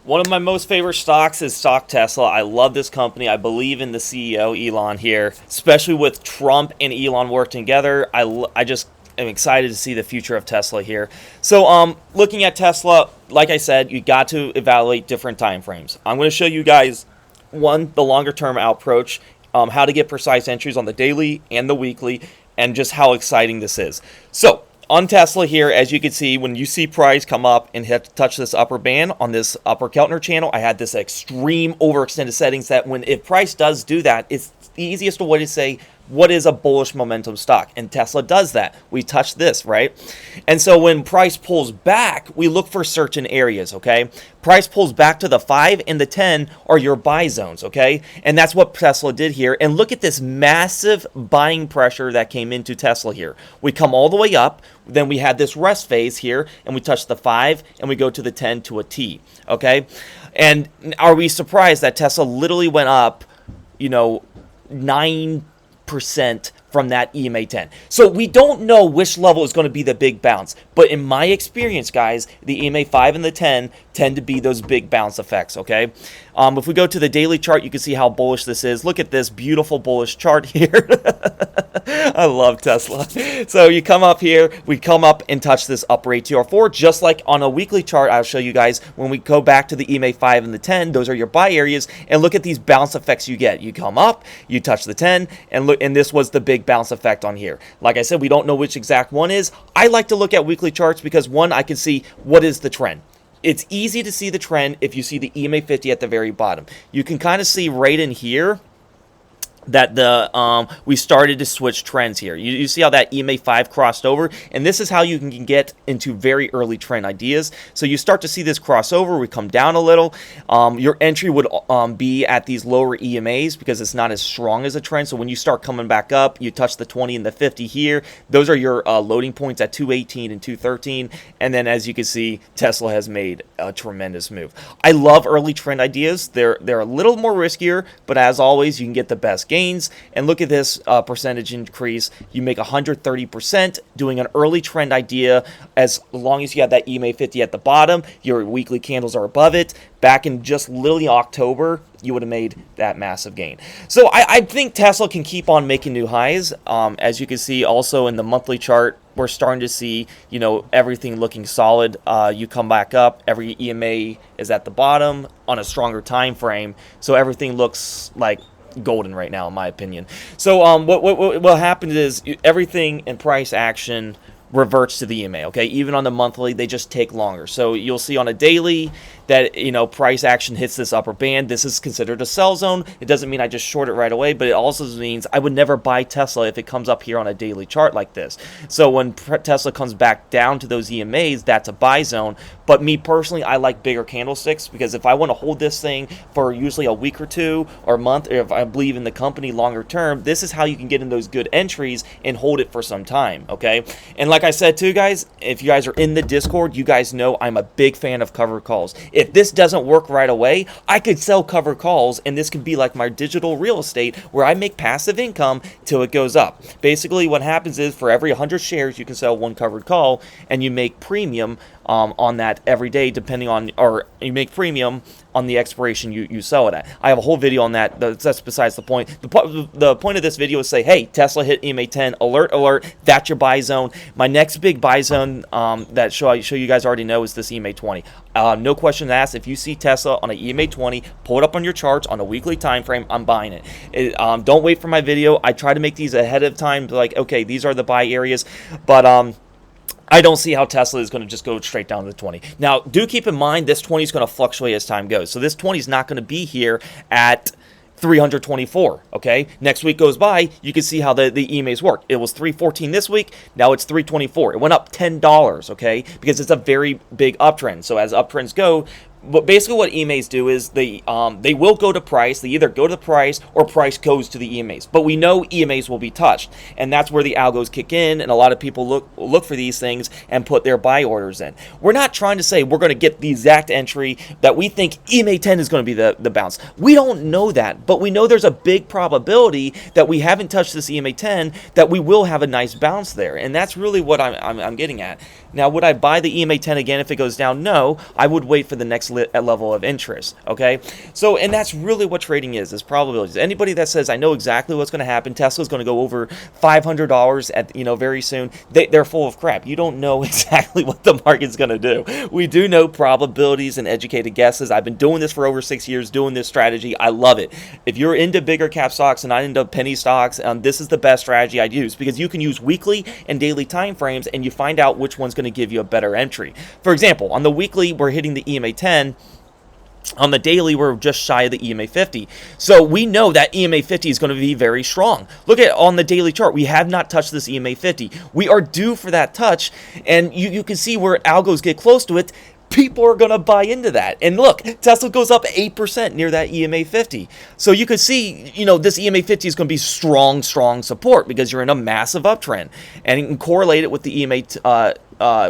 One of my most favorite stocks is stock Tesla. I love this company. I believe in the CEO, Elon, here, especially with Trump and Elon working together. I just am excited to see the future of Tesla here. So looking at Tesla, like I said, you got to evaluate different time frames. I'm going to show you guys, one, the longer term approach, how to get precise entries on the daily and the weekly, and just how exciting this is. So on Tesla here, as you can see, when you see price come up and touch this upper band on this upper Keltner channel, I had this extreme overextended settings that if price does do that, it's the easiest way to say what is a bullish momentum stock, and Tesla does that. We touch this, right? And so when price pulls back, we look for certain areas, okay? Price pulls back to the 5 and the 10 are your buy zones, okay? And that's what Tesla did here. And look at this massive buying pressure that came into Tesla here. We come all the way up, then we had this rest phase here, and we touch the 5, and we go to the 10 to a T, okay? And are we surprised that Tesla literally went up, 9% from that EMA 10. So we don't know which level is going to be the big bounce. But in my experience, guys, the EMA 5 and the 10 tend to be those big bounce effects, okay? If we go to the daily chart, you can see how bullish this is. Look at this beautiful bullish chart here. I love Tesla. So you come up here, we come up and touch this upper ATR4, just like on a weekly chart. I'll show you guys when we go back to the EMA 5 and the 10, those are your buy areas, and look at these bounce effects you get. You come up, you touch the 10, and look, and this was the big bounce effect on here. Like I said, we don't know which exact one is. I like to look at weekly charts because, one, I can see what is the trend. It's easy to see the trend if you see the EMA 50 at the very bottom. You can kind of see right in here that we started to switch trends here. You see how that EMA 5 crossed over, and this is how you can get into very early trend ideas. So you start to see this crossover. We come down a little. Your entry would be at these lower EMAs because it's not as strong as a trend. So when you start coming back up, you touch the 20 and the 50 here. Those are your loading points at 218 and 213. And then as you can see, Tesla has made a tremendous move. I love early trend ideas. They're a little more riskier, but as always, you can get the best gains. And look at this percentage increase. You make 130% doing an early trend idea. As long as you have that EMA 50 at the bottom, your weekly candles are above it. Back in just literally October, you would have made that massive gain. So I think Tesla can keep on making new highs. As you can see also in the monthly chart, we're starting to see, everything looking solid. You come back up, every EMA is at the bottom on a stronger time frame. So everything looks like golden right now, in my opinion. So what happens is everything in price action reverts to the EMA, okay? Even on the monthly, they just take longer. So you'll see on a daily that, price action hits this upper band. This is considered a sell zone. It doesn't mean I just short it right away, but it also means I would never buy Tesla if it comes up here on a daily chart like this. So when Tesla comes back down to those EMAs, that's a buy zone. But me personally, I like bigger candlesticks because if I want to hold this thing for usually a week or two or a month, or if I believe in the company longer term, this is how you can get in those good entries and hold it for some time, okay? And like I said too, guys, if you guys are in the Discord, you guys know I'm a big fan of covered calls. If this doesn't work right away, I could sell covered calls, and this could be like my digital real estate where I make passive income till it goes up. Basically, what happens is for every 100 shares, you can sell one covered call, and you make premium on that every day, depending on, or you make premium on the expiration you sell it at. I have a whole video on that. That's besides the point. The point of this video is say, hey, Tesla hit EMA 10, alert, that's your buy zone. My next big buy zone that show you guys already know is this EMA 20. No question asked. If you see Tesla on an EMA 20, pull it up on your charts on a weekly time frame, I'm buying it. Don't wait for my video. I try to make these ahead of time, like, okay, these are the buy areas, but I don't see how Tesla is going to just go straight down to the 20. Now, do keep in mind this 20 is going to fluctuate as time goes. So this 20 is not going to be here at 324, okay? Next week goes by, you can see how the EMAs work. It was 314 this week, now it's 324. It went up $10, okay? Because it's a very big uptrend. So as uptrends go, but basically what EMAs do is they will go to price. They either go to the price or price goes to the EMAs. But we know EMAs will be touched, and that's where the algos kick in, and a lot of people look for these things and put their buy orders in. We're not trying to say we're going to get the exact entry that we think EMA 10 is going to be the bounce. We don't know that, but we know there's a big probability that we haven't touched this EMA 10, that we will have a nice bounce there, and that's really what I'm getting at. Now, would I buy the EMA 10 again if it goes down? No, I would wait for the next level of interest, okay? So, and that's really what trading is probabilities. Anybody that says, I know exactly what's going to happen, Tesla's going to go over $500 at, very soon, they're full of crap. You don't know exactly what the market's going to do. We do know probabilities and educated guesses. I've been doing this for over 6 years, doing this strategy. I love it. If you're into bigger cap stocks and not into penny stocks, this is the best strategy I'd use, because you can use weekly and daily time frames and you find out which one's going to give you a better entry. For example, on the weekly, we're hitting the EMA 10. On the daily, we're just shy of the EMA 50. So we know that EMA 50 is going to be very strong. Look at on the daily chart. We have not touched this EMA 50. We are due for that touch. And you can see where algos get close to it. People are going to buy into that. And look, Tesla goes up 8% near that EMA 50. So you could see, this EMA 50 is going to be strong support because you're in a massive uptrend. And you can correlate it with the EMA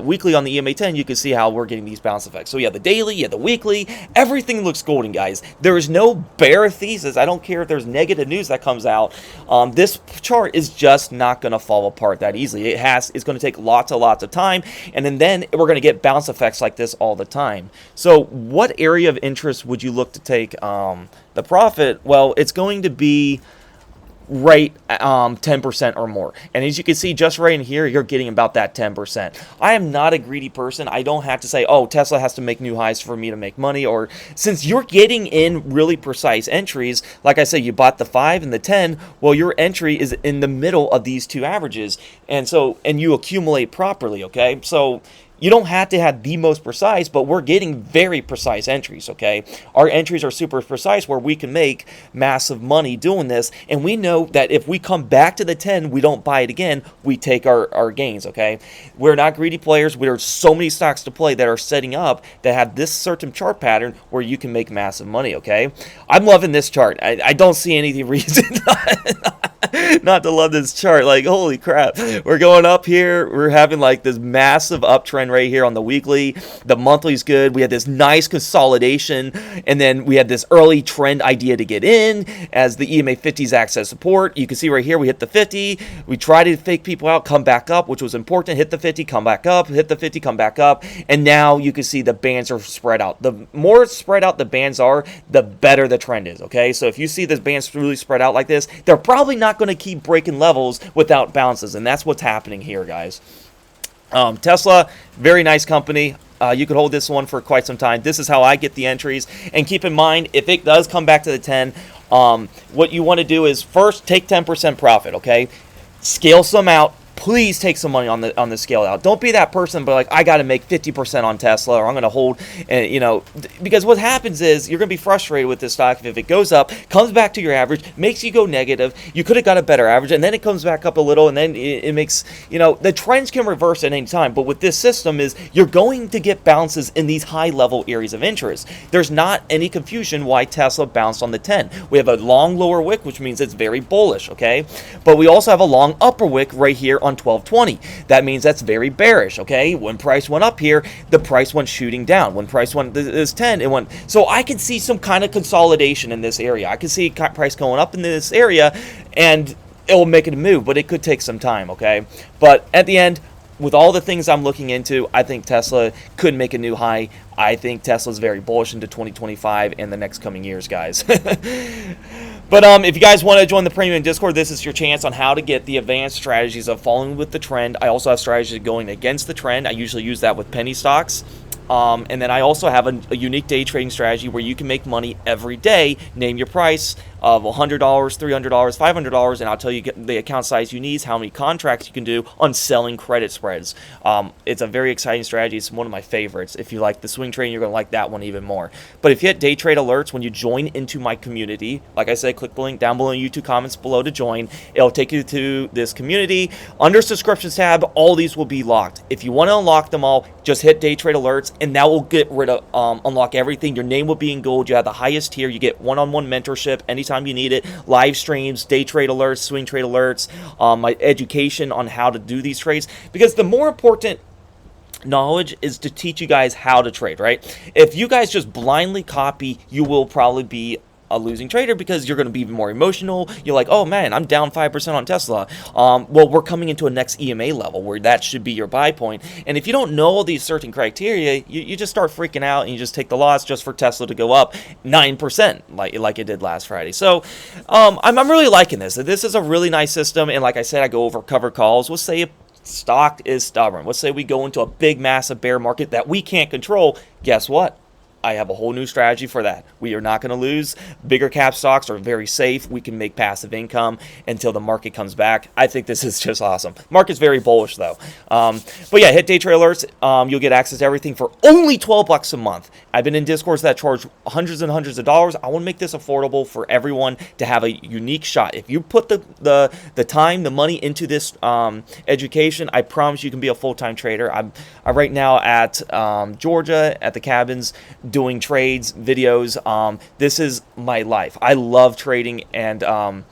weekly on the EMA 10, you can see how we're getting these bounce effects. So you have the daily, you have the weekly, everything looks golden, guys. There is no bear thesis. I don't care if there's negative news that comes out. This chart is just not going to fall apart that easily. It's going to take lots of time, and then we're going to get bounce effects like this all the time. So what area of interest would you look to take the profit? Well, it's going to be right 10% or more. And as you can see, just right in here, you're getting about that 10%. I am not a greedy person. I don't have to say, oh, Tesla has to make new highs for me to make money. Or since you're getting in really precise entries, like I said, you bought the 5 and the 10, well, your entry is in the middle of these two averages. And you accumulate properly, okay? So you don't have to have the most precise, but we're getting very precise entries, okay? Our entries are super precise where we can make massive money doing this, and we know that if we come back to the 10, we don't buy it again, we take our gains, okay? We're not greedy players. There are so many stocks to play that are setting up that have this certain chart pattern where you can make massive money, okay? I'm loving this chart. I don't see any reason not to love this chart. Like, holy crap. We're going up here. We're having like this massive uptrend right here on the weekly. The monthly is good. We had this nice consolidation, and then we had this early trend idea to get in as the EMA 50s acts as support. You can see right here we hit the 50. We tried to fake people out, come back up, which was important. Hit the 50, come back up, hit the 50, come back up, and now you can see the bands are spread out. The more spread out the bands are, the better the trend is, okay? So if you see this bands really spread out like this, they're probably not going to keep breaking levels without bounces, and that's what's happening here, guys. Tesla, very nice company. You could hold this one for quite some time. This is how I get the entries. And keep in mind, if it does come back to the 10, what you want to do is first take 10% profit, okay? Scale some out. Please take some money on the scale out. Don't be that person, but like, I got to make 50% on Tesla, or I'm going to hold, and because what happens is you're going to be frustrated with this stock if it goes up, comes back to your average, makes you go negative. You could have got a better average, and then it comes back up a little, and then it makes, the trends can reverse at any time. But with this system is you're going to get bounces in these high level areas of interest. There's not any confusion why Tesla bounced on the 10. We have a long lower wick, which means it's very bullish, okay? But we also have a long upper wick right here on 1220. That means that's very bearish, okay? When price went up here, the price went shooting down. When price went this 10, it went. So I can see some kind of consolidation in this area. I can see price going up in this area, and it will make it a move, but it could take some time, okay? But at the end, with all the things I'm looking into, I think Tesla could make a new high. I think Tesla's very bullish into 2025 and the next coming years, guys. But if you guys want to join the premium Discord, this is your chance on how to get the advanced strategies of following with the trend. I also have strategies going against the trend. I usually use that with penny stocks. And then I also have a unique day trading strategy where you can make money every day. Name your price of $100, $300, $500, and I'll tell you the account size you need, how many contracts you can do on selling credit spreads. It's a very exciting strategy. It's one of my favorites. If you like the swing trading, you're going to like that one even more. But if you hit day trade alerts when you join into my community, like I said, click the link down below in YouTube comments below to join. It'll take you to this community. Under subscriptions tab, all these will be locked. If you want to unlock them all, just hit day trade alerts, and that will get rid of unlock everything. Your name will be in gold. You have the highest tier. You get one-on-one mentorship anytime you need it, live streams, day trade alerts, swing trade alerts, my education on how to do these trades, because the more important knowledge is to teach you guys how to trade, right? If you guys just blindly copy, you will probably be a losing trader because you're going to be even more emotional. You're like, oh man, I'm down 5% on Tesla. Well, we're coming into a next EMA level where that should be your buy point. And if you don't know all these certain criteria, you just start freaking out and you just take the loss just for Tesla to go up 9% like it did last Friday. So I'm really liking this. This is a really nice system. And like I said, I go over cover calls. Let's say stock is stubborn. Let's say we go into a big, massive bear market that we can't control. Guess what? I have a whole new strategy for that. We are not going to lose. Bigger cap stocks are very safe. We can make passive income until the market comes back. I think this is just awesome. Market's very bullish though. But yeah, hit day trade alerts. You'll get access to everything for only $12 a month. I've been in Discords that charge hundreds and hundreds of dollars. I want to make this affordable for everyone to have a unique shot. If you put the time, the money into this education, I promise you can be a full-time trader. I'm right now at Georgia at the cabins, doing trades, videos. This is my life. I love trading, and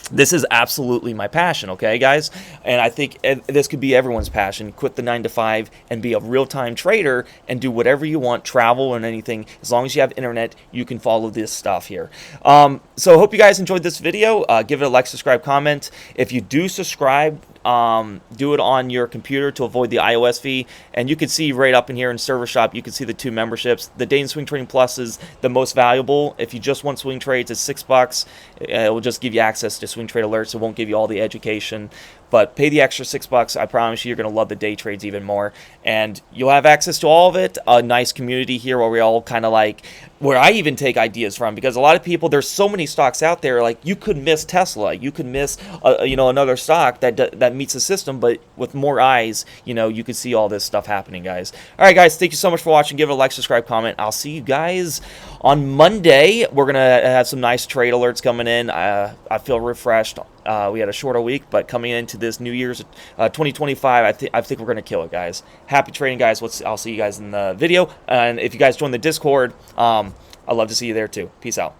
this is absolutely my passion, okay, guys? And I think this could be everyone's passion. Quit the 9 to 5 and be a real-time trader and do whatever you want, travel and anything. As long as you have internet, you can follow this stuff here. So I hope you guys enjoyed this video. Give it a like, subscribe, comment. If you do subscribe, do it on your computer to avoid the iOS fee. And you can see right up in here in Server Shop, you can see the 2 memberships. The Day and Swing Trading Plus is the most valuable. If you just want swing trades, it's $6. It will just give you access to swing trade alerts. It won't give you all the education. But pay the extra $6. I promise you, you're going to love the day trades even more. And you'll have access to all of it. A nice community here where we all kind of like, where I even take ideas from. Because a lot of people, there's so many stocks out there, like you could miss Tesla. You could miss, another stock that meets the system. But with more eyes, you could see all this stuff happening, guys. All right, guys, thank you so much for watching. Give it a like, subscribe, comment. I'll see you guys on Monday. We're going to have some nice trade alerts coming in. I feel refreshed. We had a shorter week, but coming into this New Year's 2025, I think we're going to kill it, guys. Happy trading, guys. I'll see you guys in the video. And if you guys join the Discord, I'd love to see you there too. Peace out.